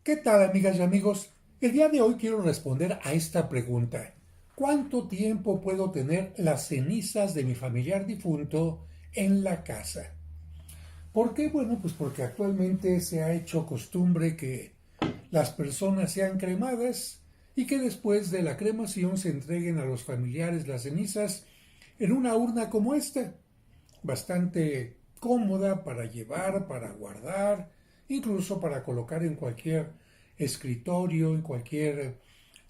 ¿Qué tal, amigas y amigos? El día de hoy quiero responder a esta pregunta. ¿Cuánto tiempo puedo tener las cenizas de mi familiar difunto en la casa? ¿Por qué? Bueno, pues porque actualmente se ha hecho costumbre que las personas sean cremadas y que después de la cremación se entreguen a los familiares las cenizas en una urna como esta, bastante cómoda para llevar, para guardar, incluso para colocar en cualquier escritorio, en cualquier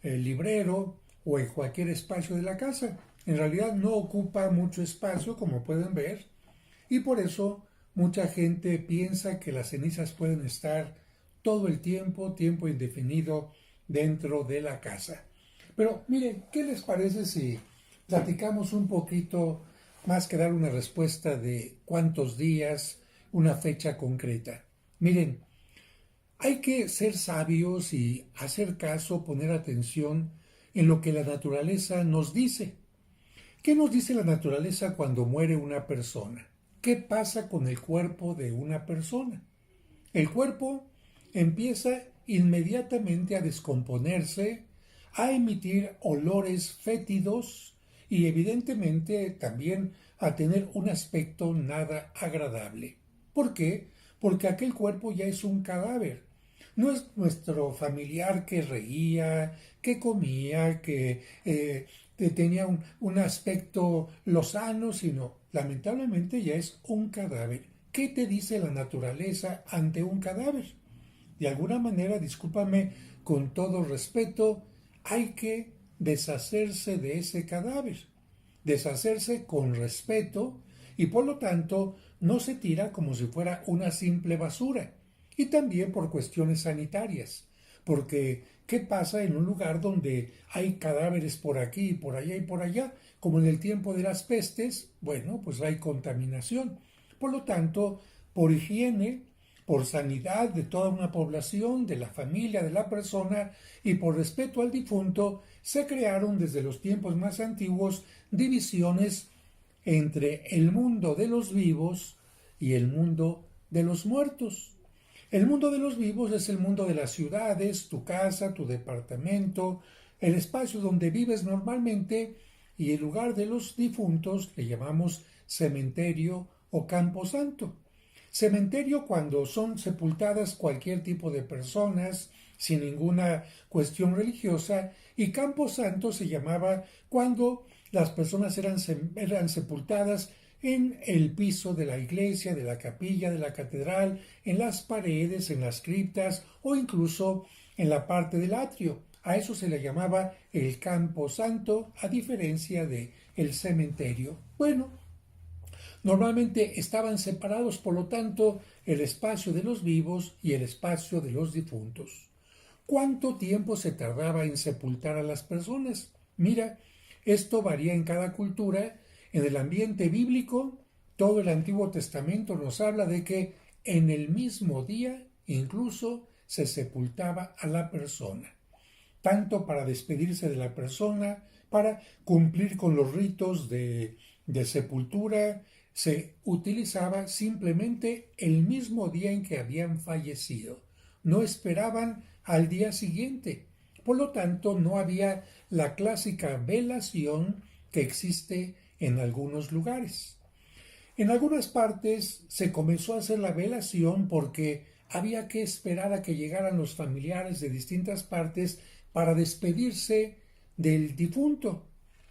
librero o en cualquier espacio de la casa. En realidad no ocupa mucho espacio, como pueden ver, y por eso mucha gente piensa que las cenizas pueden estar todo el tiempo, tiempo indefinido, dentro de la casa. Pero miren, ¿qué les parece si platicamos un poquito más que dar una respuesta de cuántos días, una fecha concreta? Miren, hay que ser sabios y hacer caso, poner atención en lo que la naturaleza nos dice. ¿Qué nos dice la naturaleza cuando muere una persona? ¿Qué pasa con el cuerpo de una persona? El cuerpo empieza inmediatamente a descomponerse, a emitir olores fétidos y evidentemente también a tener un aspecto nada agradable. ¿Por qué? Porque aquel cuerpo ya es un cadáver. No es nuestro familiar que reía, que comía, que tenía un aspecto lozano, sino lamentablemente ya es un cadáver. ¿Qué te dice la naturaleza ante un cadáver? De alguna manera, discúlpame con todo respeto, hay que deshacerse de ese cadáver, deshacerse con respeto y por lo tanto no se tira como si fuera una simple basura. Y también por cuestiones sanitarias, porque ¿qué pasa en un lugar donde hay cadáveres por aquí y por allá y por allá? Como en el tiempo de las pestes, bueno, pues hay contaminación. Por lo tanto, por higiene, por sanidad de toda una población, de la familia, de la persona y por respeto al difunto, se crearon desde los tiempos más antiguos divisiones entre el mundo de los vivos y el mundo de los muertos. El mundo de los vivos es el mundo de las ciudades, tu casa, tu departamento, el espacio donde vives normalmente, y el lugar de los difuntos le llamamos cementerio o camposanto. Cementerio cuando son sepultadas cualquier tipo de personas sin ninguna cuestión religiosa, y camposanto se llamaba cuando las personas eran sepultadas en el piso de la iglesia, de la capilla, de la catedral, en las paredes, en las criptas o incluso en la parte del atrio. A eso se le llamaba el campo santo, a diferencia de el cementerio. Bueno, normalmente estaban separados, por lo tanto, el espacio de los vivos y el espacio de los difuntos. ¿Cuánto tiempo se tardaba en sepultar a las personas? Mira, esto varía en cada cultura. En el ambiente bíblico, todo el Antiguo Testamento nos habla de que en el mismo día incluso se sepultaba a la persona, tanto para despedirse de la persona, para cumplir con los ritos de sepultura, se utilizaba simplemente el mismo día en que habían fallecido. No esperaban al día siguiente. Por lo tanto, no había la clásica velación que existe en algunos lugares. En algunas partes se comenzó a hacer la velación porque había que esperar a que llegaran los familiares de distintas partes para despedirse del difunto.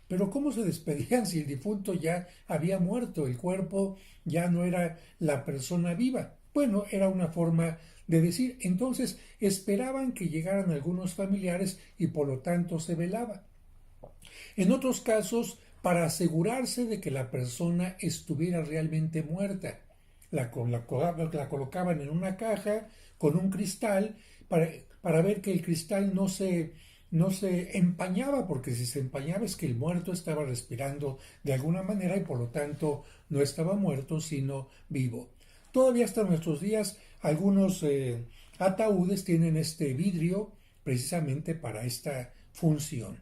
Pero ¿cómo se despedían si el difunto ya había muerto? El cuerpo ya no era la persona viva. Bueno, era una forma de decir. Entonces esperaban que llegaran algunos familiares y por lo tanto se velaba. En otros casos, para asegurarse de que la persona estuviera realmente muerta, la colocaban en una caja con un cristal para ver que el cristal no se empañaba, porque si se empañaba es que el muerto estaba respirando de alguna manera y por lo tanto no estaba muerto sino vivo. Todavía hasta nuestros días algunos ataúdes tienen este vidrio precisamente para esta función.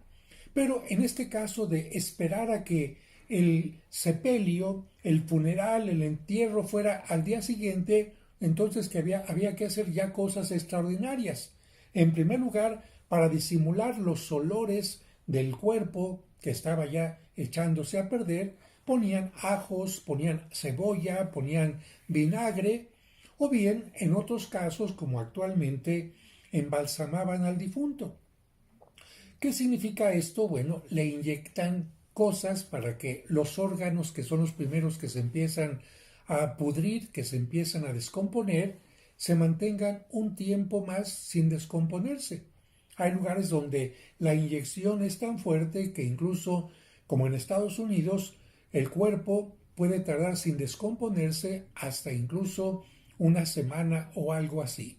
Pero en este caso de esperar a que el sepelio, el funeral, el entierro fuera al día siguiente, entonces que había que hacer ya cosas extraordinarias. En primer lugar, para disimular los olores del cuerpo que estaba ya echándose a perder, ponían ajos, ponían cebolla, ponían vinagre, o bien, en otros casos, como actualmente, embalsamaban al difunto. ¿Qué significa esto? Bueno, le inyectan cosas para que los órganos, que son los primeros que se empiezan a pudrir, que se empiezan a descomponer, se mantengan un tiempo más sin descomponerse. Hay lugares donde la inyección es tan fuerte que incluso, como en Estados Unidos, el cuerpo puede tardar sin descomponerse hasta incluso una semana o algo así.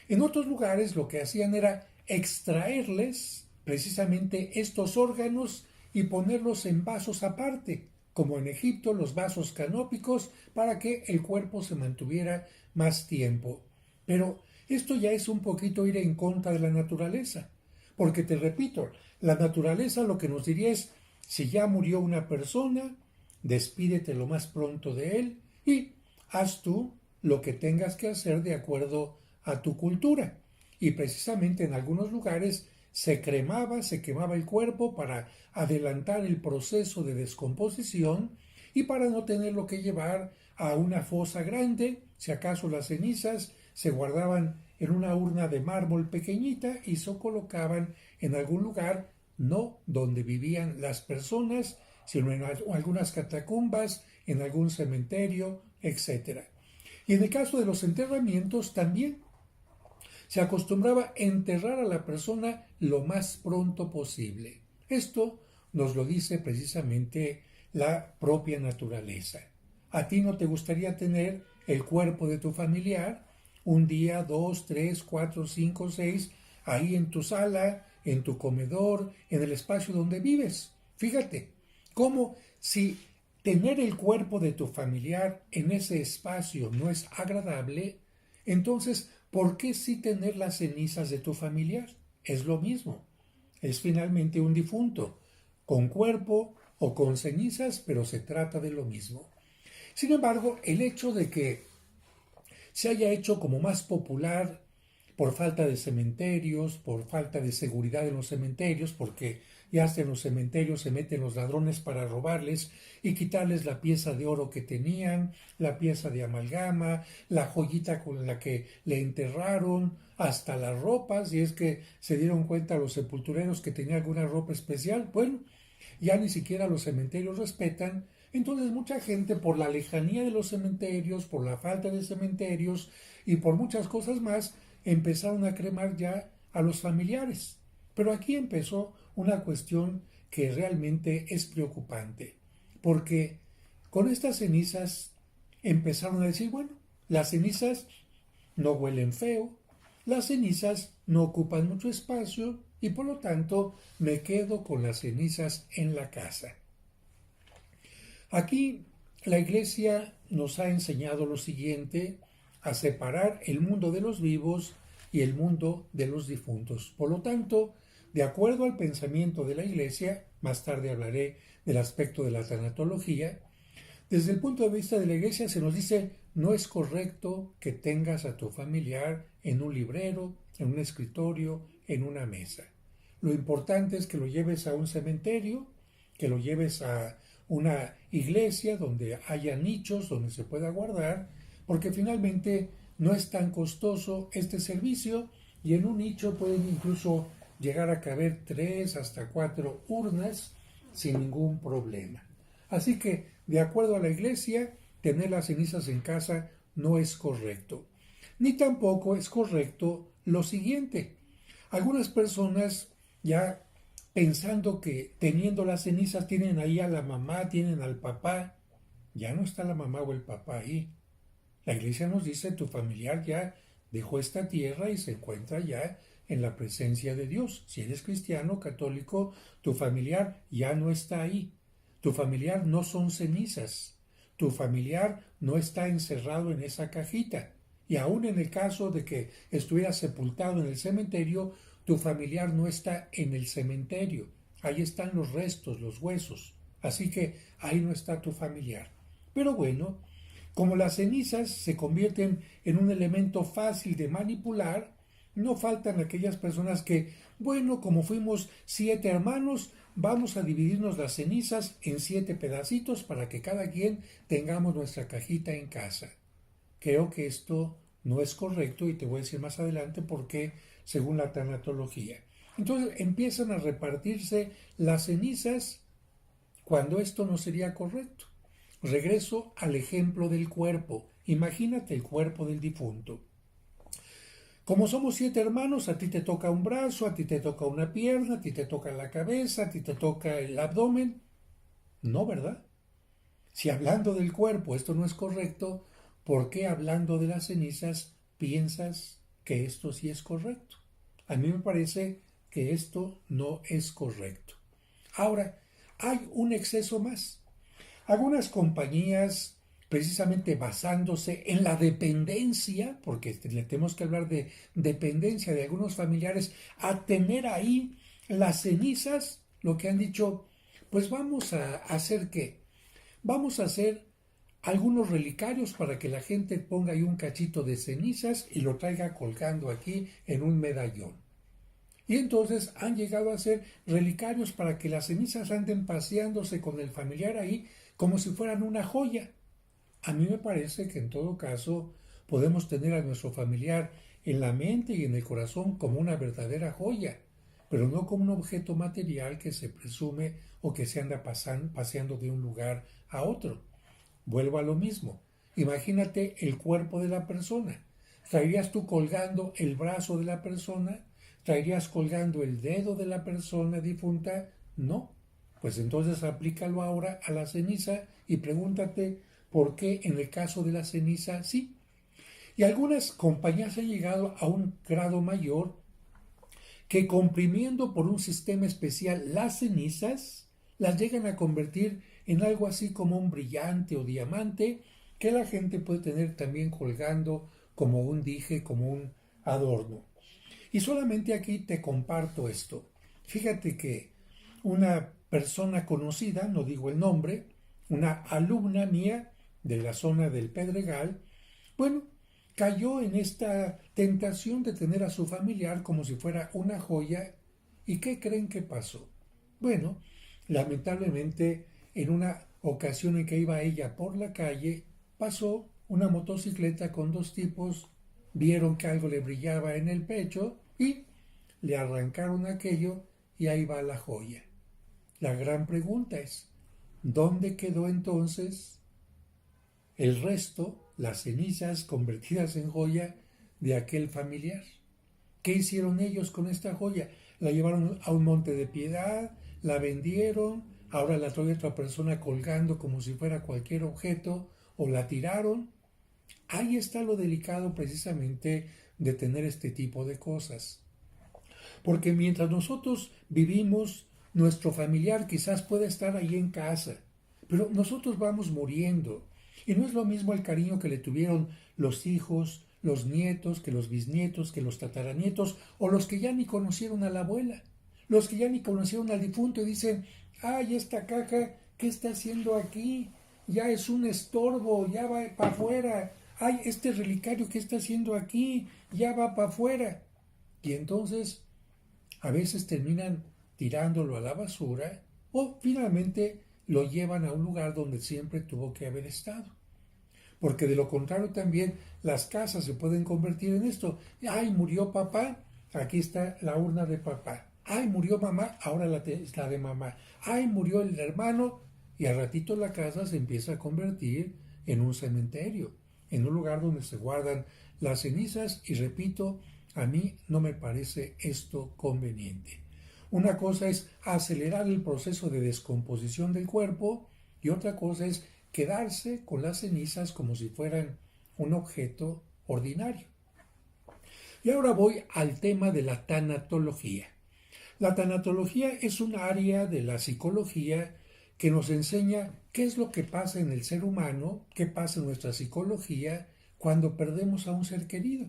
En otros lugares lo que hacían era extraerles precisamente estos órganos y ponerlos en vasos aparte, como en Egipto los vasos canópicos, para que el cuerpo se mantuviera más tiempo. Pero esto ya es un poquito ir en contra de la naturaleza, porque te repito, la naturaleza lo que nos diría es, si ya murió una persona, despídete lo más pronto de él y haz tú lo que tengas que hacer de acuerdo a tu cultura. Y precisamente en algunos lugares se quemaba el cuerpo para adelantar el proceso de descomposición y para no tenerlo que llevar a una fosa grande. Si acaso las cenizas se guardaban en una urna de mármol pequeñita y se colocaban en algún lugar, no donde vivían las personas, sino en algunas catacumbas, en algún cementerio, etc. Y en el caso de los enterramientos también se acostumbraba a enterrar a la persona lo más pronto posible. Esto nos lo dice precisamente la propia naturaleza. ¿A ti no te gustaría tener el cuerpo de tu familiar un día, 2, 3, 4, 5, 6, ahí en tu sala, en tu comedor, en el espacio donde vives? Fíjate, cómo si tener el cuerpo de tu familiar en ese espacio no es agradable, entonces, ¿por qué sí tener las cenizas de tu familiar? Es lo mismo. Es finalmente un difunto, con cuerpo o con cenizas, pero se trata de lo mismo. Sin embargo, el hecho de que se haya hecho como más popular por falta de cementerios, por falta de seguridad en los cementerios, porque ya hasta en los cementerios se meten los ladrones para robarles y quitarles la pieza de oro que tenían, la pieza de amalgama, la joyita con la que le enterraron, hasta las ropas, si es que se dieron cuenta los sepultureros que tenía alguna ropa especial. Bueno, ya ni siquiera los cementerios respetan. Entonces mucha gente, por la lejanía de los cementerios, por la falta de cementerios y por muchas cosas más, empezaron a cremar ya a los familiares. Pero aquí empezó una cuestión que realmente es preocupante, porque con estas cenizas empezaron a decir, bueno, las cenizas no huelen feo, las cenizas no ocupan mucho espacio y por lo tanto me quedo con las cenizas en la casa. Aquí la Iglesia nos ha enseñado lo siguiente, a separar el mundo de los vivos y el mundo de los difuntos. Por lo tanto, de acuerdo al pensamiento de la Iglesia, más tarde hablaré del aspecto de la tanatología, desde el punto de vista de la Iglesia se nos dice, no es correcto que tengas a tu familiar en un librero, en un escritorio, en una mesa. Lo importante es que lo lleves a un cementerio, que lo lleves a una iglesia donde haya nichos donde se pueda guardar, porque finalmente no es tan costoso este servicio y en un nicho pueden incluso llegar a caber 3 hasta 4 urnas sin ningún problema. Así que, de acuerdo a la Iglesia, tener las cenizas en casa no es correcto. Ni tampoco es correcto lo siguiente. Algunas personas ya pensando que teniendo las cenizas tienen ahí a la mamá, tienen al papá, ya no está la mamá o el papá ahí. La Iglesia nos dice, tu familiar ya dejó esta tierra y se encuentra ya en la presencia de Dios. Si eres cristiano, católico, tu familiar ya no está ahí. Tu familiar no son cenizas. Tu familiar no está encerrado en esa cajita. Y aún en el caso de que estuviera sepultado en el cementerio, tu familiar no está en el cementerio. Ahí están los restos, los huesos. Así que ahí no está tu familiar. Pero bueno, como las cenizas se convierten en un elemento fácil de manipular, no faltan aquellas personas que, bueno, como fuimos 7 hermanos, vamos a dividirnos las cenizas en 7 pedacitos para que cada quien tengamos nuestra cajita en casa. Creo que esto no es correcto y te voy a decir más adelante por qué, según la tanatología. Entonces empiezan a repartirse las cenizas cuando esto no sería correcto. Regreso al ejemplo del cuerpo. Imagínate el cuerpo del difunto. Como somos 7 hermanos, a ti te toca un brazo, a ti te toca una pierna, a ti te toca la cabeza, a ti te toca el abdomen. No, ¿verdad? Si hablando del cuerpo esto no es correcto, ¿por qué hablando de las cenizas piensas que esto sí es correcto? A mí me parece que esto no es correcto. Ahora, hay un exceso más. Algunas compañías, precisamente basándose en la dependencia, porque le tenemos que hablar de dependencia de algunos familiares, a tener ahí las cenizas, lo que han dicho, pues vamos a hacer qué, vamos a hacer algunos relicarios para que la gente ponga ahí un cachito de cenizas y lo traiga colgando aquí en un medallón. Y entonces han llegado a ser relicarios para que las cenizas anden paseándose con el familiar ahí como si fueran una joya. A mí me parece que en todo caso podemos tener a nuestro familiar en la mente y en el corazón como una verdadera joya, pero no como un objeto material que se presume o que se anda paseando de un lugar a otro. Vuelvo a lo mismo. Imagínate el cuerpo de la persona. ¿Traerías tú colgando el brazo de la persona? ¿Traerías colgando el dedo de la persona difunta? No. Pues entonces aplícalo ahora a la ceniza y pregúntate por qué en el caso de la ceniza sí. Y algunas compañías han llegado a un grado mayor que comprimiendo por un sistema especial las cenizas, las llegan a convertir en algo así como un brillante o diamante que la gente puede tener también colgando como un dije, como un adorno. Y solamente aquí te comparto esto. Fíjate que una persona conocida, no digo el nombre, una alumna mía de la zona del Pedregal, bueno, cayó en esta tentación de tener a su familiar como si fuera una joya. ¿Y qué creen que pasó? Bueno, lamentablemente en una ocasión en que iba ella por la calle, pasó una motocicleta con 2 tipos, vieron que algo le brillaba en el pecho y le arrancaron aquello y ahí va la joya. La gran pregunta es, ¿dónde quedó entonces el resto, las cenizas convertidas en joya de aquel familiar? ¿Qué hicieron ellos con esta joya? La llevaron a un monte de piedad, la vendieron, ahora la trae otra persona colgando como si fuera cualquier objeto, o la tiraron. Ahí está lo delicado precisamente de tener este tipo de cosas. Porque mientras nosotros vivimos, nuestro familiar quizás pueda estar ahí en casa, pero nosotros vamos muriendo. Y no es lo mismo el cariño que le tuvieron los hijos, los nietos, que los bisnietos, que los tataranietos, o los que ya ni conocieron a la abuela, los que ya ni conocieron al difunto y dicen, ay, esta caja, ¿qué está haciendo aquí? Ya es un estorbo, ya va para afuera. Ay, este relicario, ¿qué está haciendo aquí? Ya va para afuera. Y entonces a veces terminan tirándolo a la basura o finalmente lo llevan a un lugar donde siempre tuvo que haber estado. Porque de lo contrario también las casas se pueden convertir en esto. Ay, murió papá, aquí está la urna de papá. Ay, murió mamá, ahora la de mamá. Ay, murió el hermano, y al ratito la casa se empieza a convertir en un cementerio, en un lugar donde se guardan las cenizas, y repito, a mí no me parece esto conveniente. Una cosa es acelerar el proceso de descomposición del cuerpo y otra cosa es quedarse con las cenizas como si fueran un objeto ordinario. Y ahora voy al tema de la tanatología. La tanatología es un área de la psicología que nos enseña qué es lo que pasa en el ser humano, qué pasa en nuestra psicología cuando perdemos a un ser querido.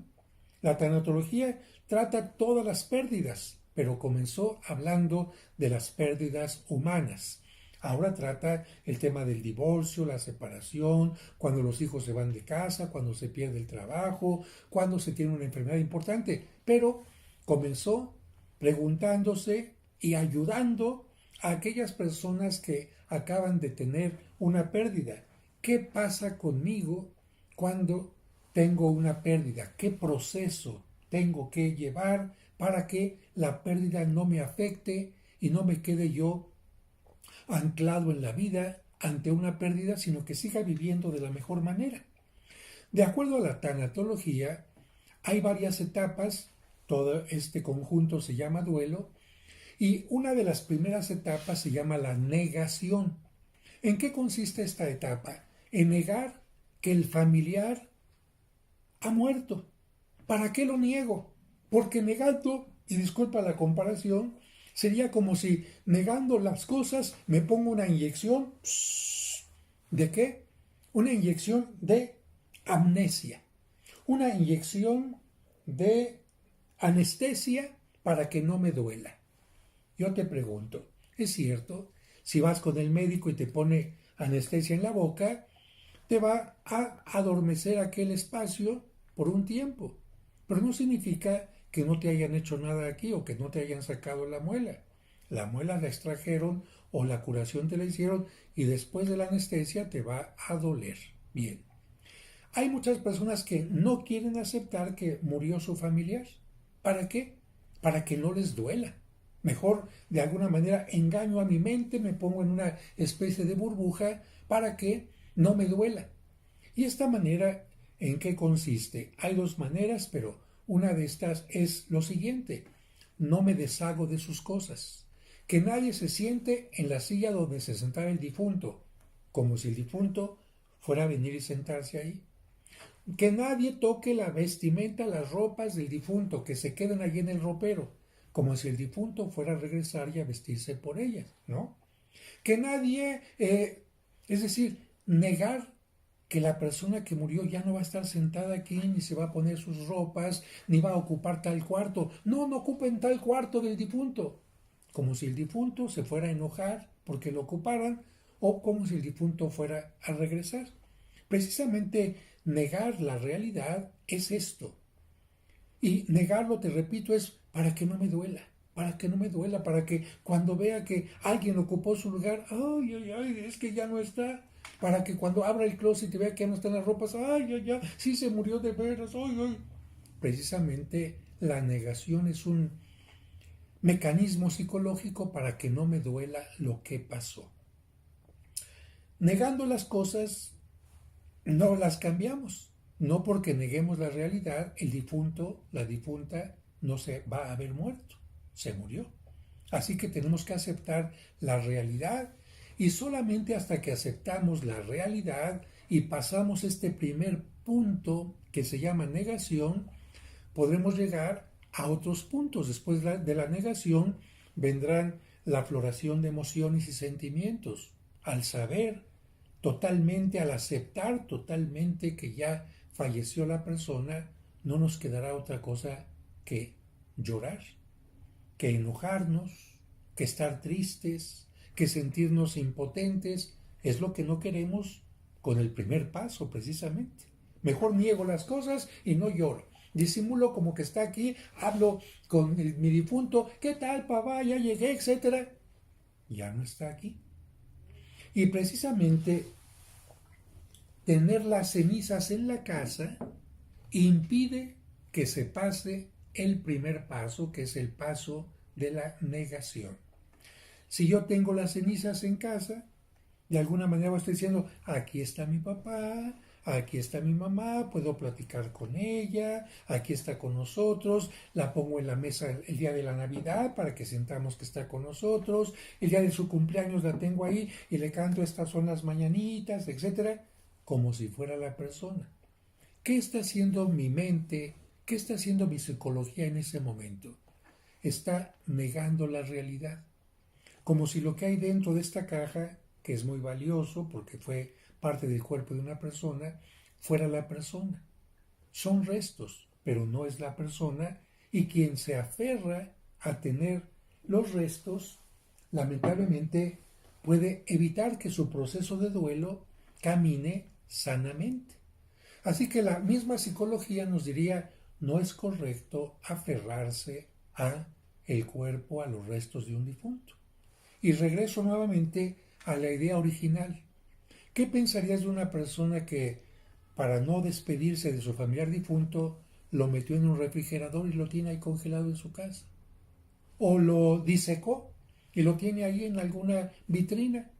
La tanatología trata todas las pérdidas, pero comenzó hablando de las pérdidas humanas. Ahora trata el tema del divorcio, la separación, cuando los hijos se van de casa, cuando se pierde el trabajo, cuando se tiene una enfermedad importante. Pero comenzó preguntándose y ayudando a aquellas personas que acaban de tener una pérdida. ¿Qué pasa conmigo cuando tengo una pérdida? ¿Qué proceso tengo que llevar para que la pérdida no me afecte y no me quede yo anclado en la vida ante una pérdida, sino que siga viviendo de la mejor manera? De acuerdo a la tanatología, hay varias etapas, todo este conjunto se llama duelo, y una de las primeras etapas se llama la negación. ¿En qué consiste esta etapa? En negar que el familiar ha muerto. ¿Para qué lo niego? Porque negando, y disculpa la comparación, sería como si negando las cosas me pongo una inyección. ¿De qué? Una inyección de amnesia. Una inyección de anestesia para que no me duela. Yo te pregunto, ¿es cierto? Si vas con el médico y te pone anestesia en la boca, te va a adormecer aquel espacio por un tiempo. Pero no significa que no te hayan hecho nada aquí o que no te hayan sacado la muela. La muela la extrajeron o la curación te la hicieron y después de la anestesia te va a doler. Bien. Hay muchas personas que no quieren aceptar que murió su familiar. ¿Para qué? Para que no les duela. Mejor, de alguna manera, engaño a mi mente, me pongo en una especie de burbuja para que no me duela. ¿Y esta manera en qué consiste? Hay dos maneras, pero una de estas es lo siguiente. No me deshago de sus cosas. Que nadie se siente en la silla donde se sentaba el difunto, como si el difunto fuera a venir y sentarse ahí. Que nadie toque la vestimenta, las ropas del difunto, que se queden allí en el ropero, como si el difunto fuera a regresar y a vestirse por ellas, ¿no? Que nadie, es decir, negar que la persona que murió ya no va a estar sentada aquí, ni se va a poner sus ropas, ni va a ocupar tal cuarto. No, no ocupen tal cuarto del difunto. Como si el difunto se fuera a enojar porque lo ocuparan, o como si el difunto fuera a regresar. Precisamente negar la realidad es esto. Y negarlo, te repito, es para que no me duela, para que no me duela, para que cuando vea que alguien ocupó su lugar, ay, ay, ay, es que ya no está. Para que cuando abra el closet y vea que ya no están las ropas, ay, ay, ay, sí se murió de veras, ay, ay. Precisamente la negación es un mecanismo psicológico para que no me duela lo que pasó. Negando las cosas, no las cambiamos. No porque neguemos la realidad, el difunto, la difunta, no se va a haber muerto. Se murió. Así que tenemos que aceptar la realidad y solamente hasta que aceptamos la realidad y pasamos este primer punto que se llama negación, podremos llegar a otros puntos. Después de la negación vendrán la floración de emociones y sentimientos. Al saber totalmente, al aceptar totalmente que ya falleció la persona, no nos quedará otra cosa que llorar, que enojarnos, que estar tristes, que sentirnos impotentes. Es lo que no queremos con el primer paso, precisamente. Mejor niego las cosas y no lloro. Disimulo como que está aquí, hablo con mi difunto, ¿qué tal, papá? Ya llegué, etcétera. Ya no está aquí. Y precisamente tener las cenizas en la casa impide que se pase el primer paso, que es el paso de la negación. Si yo tengo las cenizas en casa, de alguna manera estoy diciendo, aquí está mi papá, aquí está mi mamá, puedo platicar con ella, aquí está con nosotros, la pongo en la mesa el día de la Navidad para que sintamos que está con nosotros, el día de su cumpleaños la tengo ahí y le canto estas son las mañanitas, etcétera, como si fuera la persona. ¿Qué está haciendo mi mente? ¿Qué está haciendo mi psicología en ese momento? Está negando la realidad. Como si lo que hay dentro de esta caja, que es muy valioso porque fue parte del cuerpo de una persona, fuera la persona. Son restos, pero no es la persona, y quien se aferra a tener los restos, lamentablemente puede evitar que su proceso de duelo camine sanamente. Así que la misma psicología nos diría, no es correcto aferrarse a el cuerpo, a los restos de un difunto. Y regreso nuevamente a la idea original. ¿Qué pensarías de una persona que, para no despedirse de su familiar difunto, lo metió en un refrigerador y lo tiene ahí congelado en su casa? ¿O lo disecó y lo tiene ahí en alguna vitrina?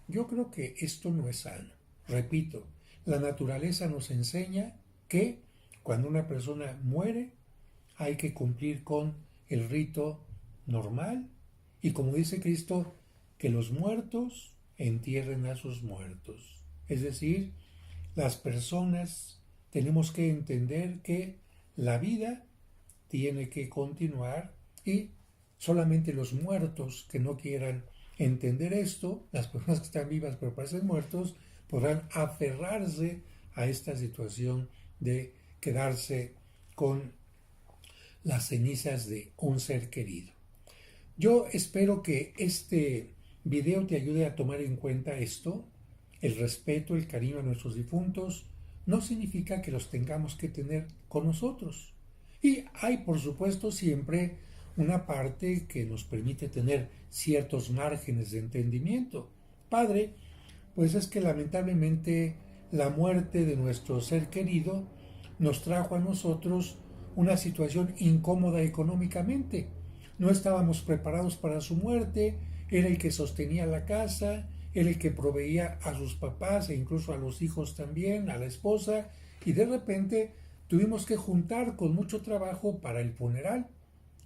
Yo creo que esto no es sano. Repito, la naturaleza nos enseña que cuando una persona muere hay que cumplir con el rito normal y, como dice Cristo, que los muertos entierren a sus muertos. Es decir, las personas tenemos que entender que la vida tiene que continuar y solamente los muertos que no quieran entender esto, las personas que están vivas pero parecen muertos, podrán aferrarse a esta situación de quedarse con las cenizas de un ser querido. Yo espero que este video te ayude a tomar en cuenta esto. El respeto, el cariño a nuestros difuntos no significa que los tengamos que tener con nosotros. Y hay, por supuesto, siempre una parte que nos permite tener ciertos márgenes de entendimiento. Padre, pues es que lamentablemente la muerte de nuestro ser querido nos trajo a nosotros una situación incómoda económicamente. No estábamos preparados para su muerte, era el que sostenía la casa, era el que proveía a sus papás e incluso a los hijos también, a la esposa, y de repente tuvimos que juntar con mucho trabajo para el funeral.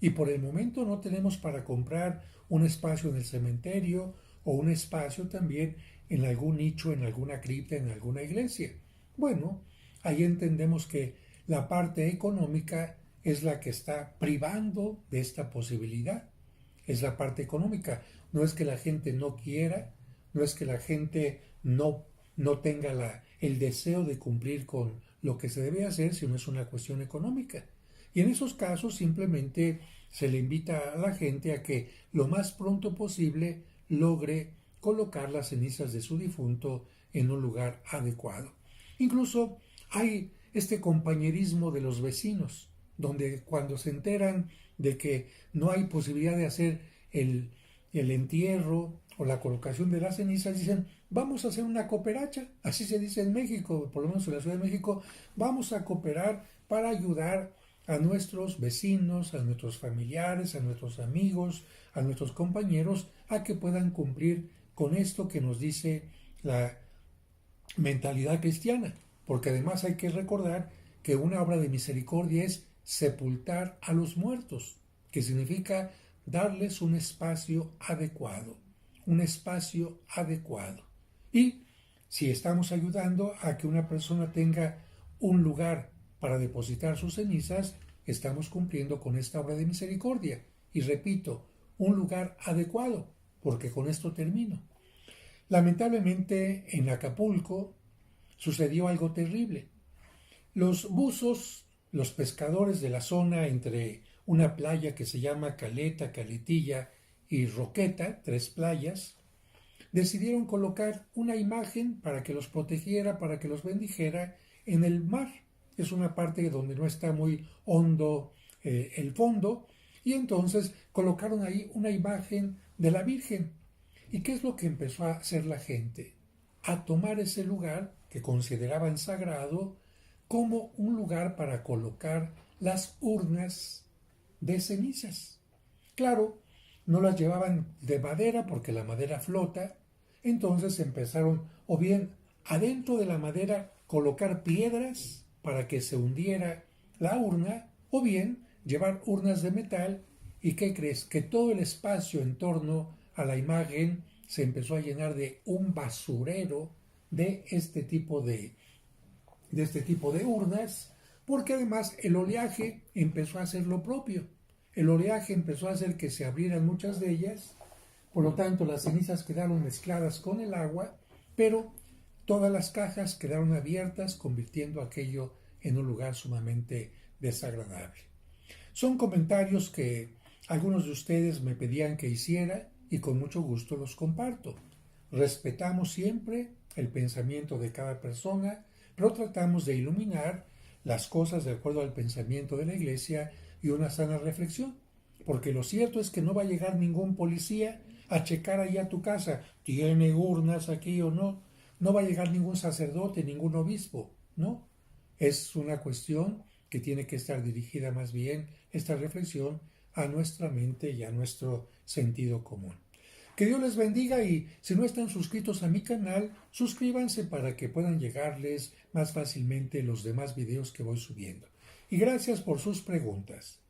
Y por el momento no tenemos para comprar un espacio en el cementerio o un espacio también en algún nicho, en alguna cripta, en alguna iglesia. Bueno, ahí entendemos que la parte económica es la que está privando de esta posibilidad. Es la parte económica. No es que la gente no quiera, no es que la gente no tenga el deseo de cumplir con lo que se debe hacer, sino es una cuestión económica. Y en esos casos simplemente se le invita a la gente a que lo más pronto posible logre colocar las cenizas de su difunto en un lugar adecuado. Incluso hay este compañerismo de los vecinos, donde cuando se enteran de que no hay posibilidad de hacer el entierro o la colocación de las cenizas, dicen, vamos a hacer una cooperacha, así se dice en México, por lo menos en la Ciudad de México, vamos a cooperar para ayudar a nuestros vecinos, a nuestros familiares, a nuestros amigos, a nuestros compañeros, a que puedan cumplir con esto que nos dice la mentalidad cristiana, porque además hay que recordar que una obra de misericordia es sepultar a los muertos, que significa darles un espacio adecuado, un espacio adecuado. Y si estamos ayudando a que una persona tenga un lugar para depositar sus cenizas, estamos cumpliendo con esta obra de misericordia. Y repito, un lugar adecuado, porque con esto termino. Lamentablemente en Acapulco sucedió algo terrible. Los buzos, los pescadores de la zona entre una playa que se llama Caleta, Caletilla y Roqueta, 3 playas, decidieron colocar una imagen para que los protegiera, para que los bendijera en el mar. Es una parte donde no está muy hondo el fondo, y entonces colocaron ahí una imagen de la Virgen. ¿Y qué es lo que empezó a hacer la gente? A tomar ese lugar que consideraban sagrado como un lugar para colocar las urnas de cenizas. Claro, no las llevaban de madera porque la madera flota, entonces empezaron o bien adentro de la madera colocar piedras para que se hundiera la urna, o bien llevar urnas de metal. ¿Y qué crees? Que todo el espacio en torno a la imagen se empezó a llenar de un basurero de este tipo de urnas, porque además el oleaje empezó a hacer lo propio. El oleaje empezó a hacer que se abrieran muchas de ellas, por lo tanto las cenizas quedaron mezcladas con el agua, pero todas las cajas quedaron abiertas, convirtiendo aquello en un lugar sumamente desagradable. Son comentarios que algunos de ustedes me pedían que hiciera, y con mucho gusto los comparto. Respetamos siempre el pensamiento de cada persona, pero tratamos de iluminar las cosas de acuerdo al pensamiento de la Iglesia y una sana reflexión. Porque lo cierto es que no va a llegar ningún policía a checar allá a tu casa, ¿tiene urnas aquí o no? No va a llegar ningún sacerdote, ningún obispo, ¿no? Es una cuestión que tiene que estar dirigida más bien, esta reflexión, a nuestra mente y a nuestro sentido común. Que Dios les bendiga y si no están suscritos a mi canal, suscríbanse para que puedan llegarles más fácilmente los demás videos que voy subiendo. Y gracias por sus preguntas.